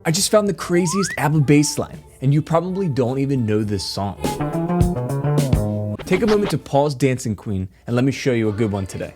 I just found the craziest ABBA bass line, and you probably don't even know this song. Take a moment to pause Dancing Queen, and let me show you a good one today.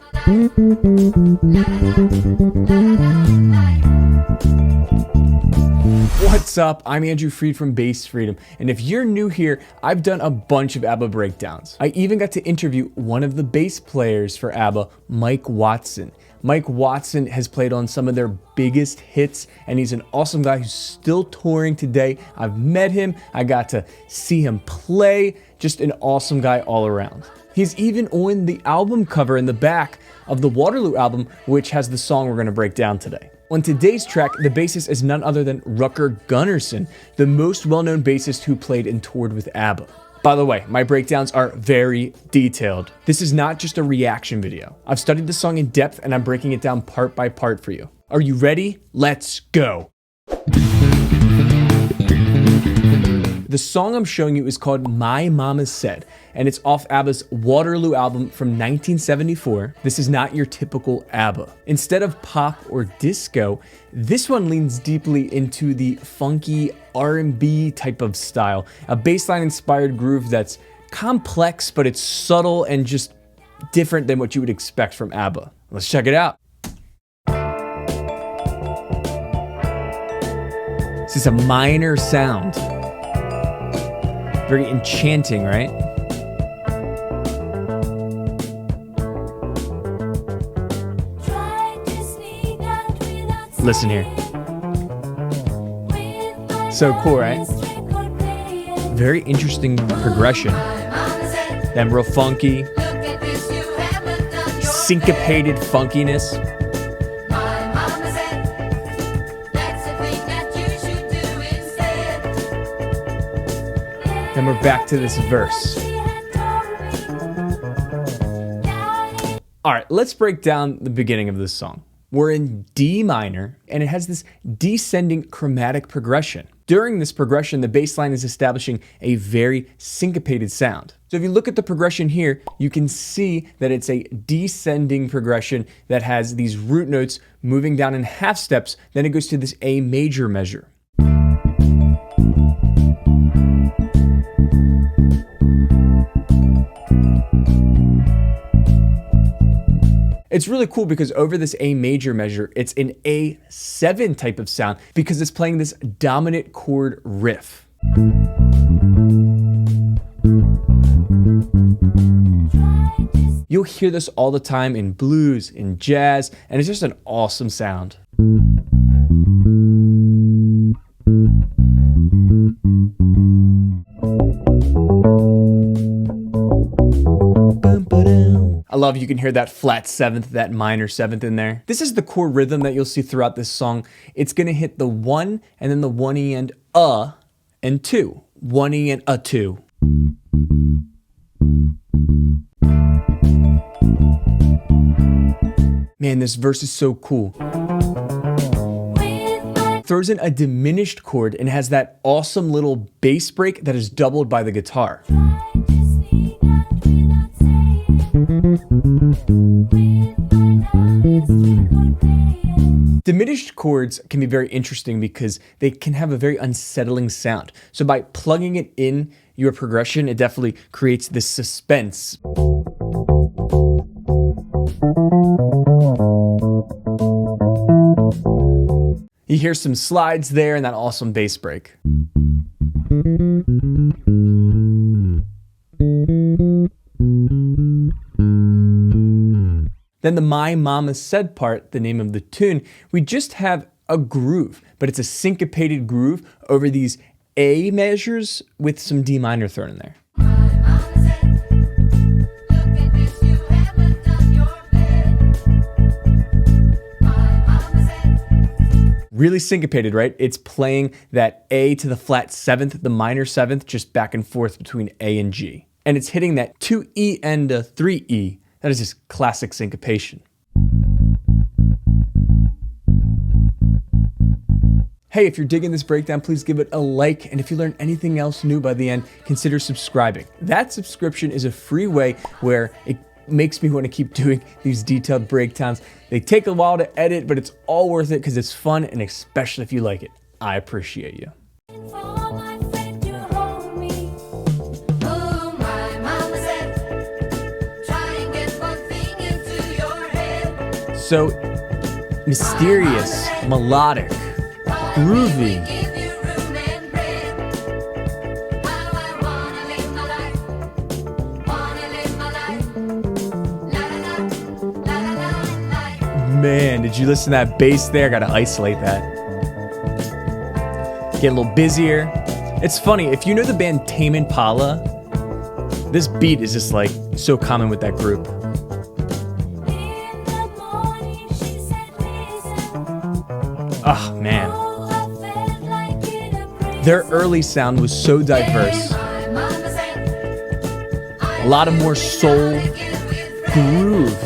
What's up? I'm Andrew Fried from Bass Freedom, and if you're new here, I've done a bunch of ABBA breakdowns. I even got to interview one of the bass players for ABBA, Mike Watson. Mike Watson has played on some of their biggest hits, and he's an awesome guy who's still touring today. I've met him, I got to see him play, just an awesome guy all around. He's even on the album cover in the back of the Waterloo album, which has the song we're gonna break down today. On today's track, the bassist is none other than Rutger Gunnarsson, the most well-known bassist who played and toured with ABBA. By the way, my breakdowns are very detailed. This is not just a reaction video. I've studied the song in depth and I'm breaking it down part by part for you. Are you ready? Let's go. The song I'm showing you is called My Mama Said, and it's off ABBA's Waterloo album from 1974. This is not your typical ABBA. Instead of pop or disco, this one leans deeply into the funky R&B type of style, a bassline inspired groove that's complex, but it's subtle and just different than what you would expect from ABBA. Let's check it out. This is a minor sound. Very enchanting, right? Listen here. So cool, right? Very interesting progression. Then real funky, syncopated funkiness. Then we're back to this verse. All right, let's break down the beginning of this song. We're in D minor, and it has this descending chromatic progression. During this progression, the bass line is establishing a very syncopated sound. So if you look at the progression here, you can see that it's a descending progression that has these root notes moving down in half steps, then it goes to this A major measure. It's really cool because over this A major measure, it's an A7 type of sound because it's playing this dominant chord riff. You'll hear this all the time in blues, in jazz, and it's just an awesome sound. I love you can hear that flat seventh, that minor seventh in there. This is the core rhythm that you'll see throughout this song. It's gonna hit the 1 and then the 1E and 2. 1E and a 2. Man, this verse is so cool. Throws in a diminished chord and has that awesome little bass break that is doubled by the guitar. Diminished chords can be very interesting because they can have a very unsettling sound. So by plugging it in your progression, it definitely creates this suspense. You hear some slides there and that awesome bass break. Then the My Mama Said part, the name of the tune, we just have a groove, but it's a syncopated groove over these A measures with some D minor thrown in there. Really syncopated, right? It's playing that A to the flat seventh, the minor seventh, just back and forth between A and G. And it's hitting that 2E and a 3E. That is just classic syncopation. Hey, if you're digging this breakdown, please give it a like. And if you learn anything else new by the end, consider subscribing. That subscription is a free way where it makes me want to keep doing these detailed breakdowns. They take a while to edit, but it's all worth it because it's fun, and especially if you like it. I appreciate you. So mysterious, melodic, groovy. Man, did you listen to that bass there? Gotta isolate that. Get a little busier. It's funny, if you know the band Tame Impala, this beat is just like so common with that group. Oh man. Their early sound was so diverse. A lot of more soul, groove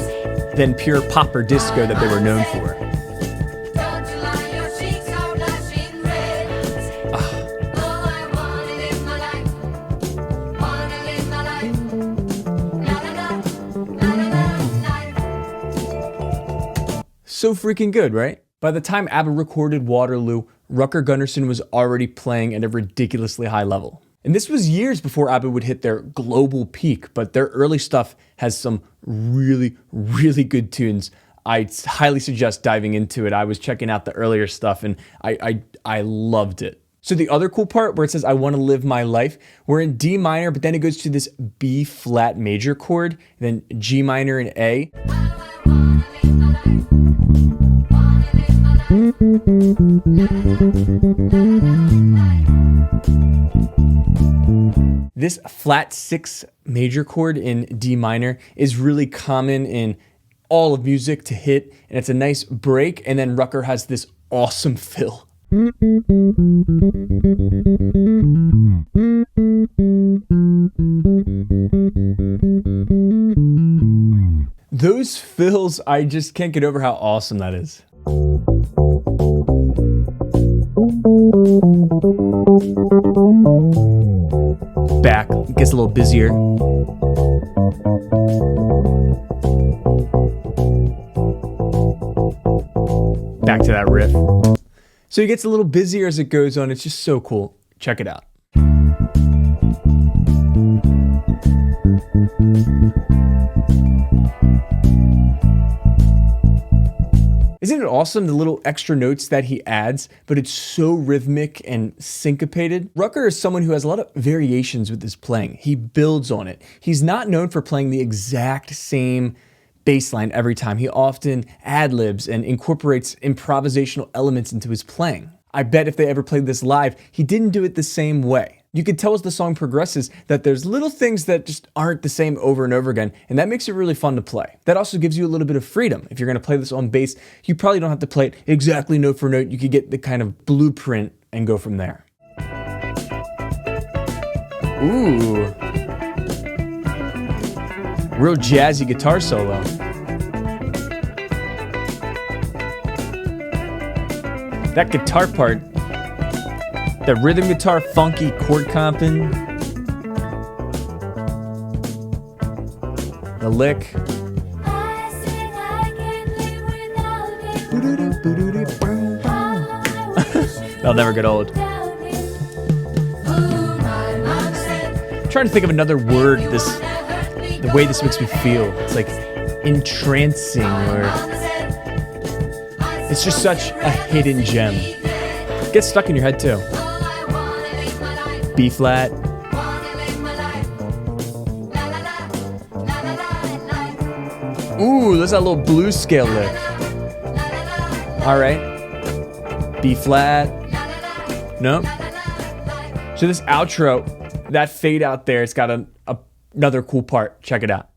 than pure pop or disco that they were known for. So freaking good, right? By the time ABBA recorded Waterloo, Rutger Gunnarsson was already playing at a ridiculously high level. And this was years before ABBA would hit their global peak, but their early stuff has some really, really good tunes. I highly suggest diving into it. I was checking out the earlier stuff and I loved it. So the other cool part where it says, I want to live my life, we're in D minor, but then it goes to this B flat major chord, then G minor and A. This flat 6 major chord in D minor is really common in all of music to hit, and it's a nice break, and then Rutger has this awesome fill. Those fills, I just can't get over how awesome that is. Back, gets a little busier. Back to that riff. So it gets a little busier as it goes on. It's just so cool. Check it out. Isn't it awesome, the little extra notes that he adds, but it's so rhythmic and syncopated? Rutger is someone who has a lot of variations with his playing. He builds on it. He's not known for playing the exact same bass line every time. He often ad-libs and incorporates improvisational elements into his playing. I bet if they ever played this live, he didn't do it the same way. You can tell as the song progresses that there's little things that just aren't the same over and over again, and that makes it really fun to play. That also gives you a little bit of freedom. If you're gonna play this on bass, you probably don't have to play it exactly note for note. You could get the kind of blueprint and go from there. Ooh. Real jazzy guitar solo. That guitar part, that rhythm guitar, funky chord comping, the lick. They'll never get old. I'm trying to think of another word, the way this makes me feel. It's like entrancing, or it's just such a hidden gem. It gets stuck in your head too. B flat. Ooh, there's that little blues scale lick. All right. B flat. Nope. So this outro, that fade out there, it's got another cool part. Check it out.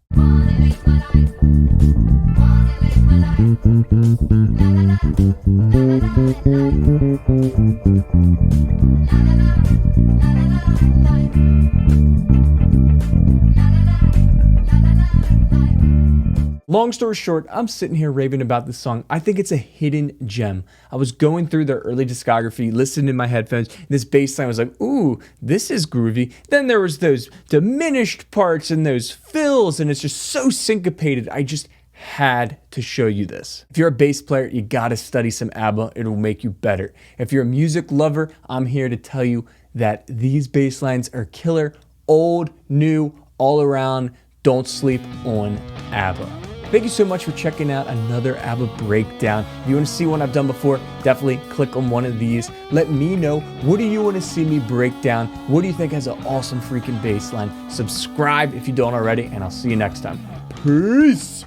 Long story short, I'm sitting here raving about this song. I think it's a hidden gem. I was going through their early discography, listening in my headphones. This bass line was like, ooh, this is groovy. Then there was those diminished parts and those fills, and it's just so syncopated. I just had to show you this. If you're a bass player, you gotta study some ABBA. It will make you better. If you're a music lover, I'm here to tell you that these bass lines are killer, old, new, all around. Don't sleep on ABBA. Thank you so much for checking out another ABBA breakdown. If you want to see one I've done before, definitely click on one of these. Let me know, what do you want to see me break down? What do you think has an awesome freaking bass line? Subscribe if you don't already, and I'll see you next time. Peace!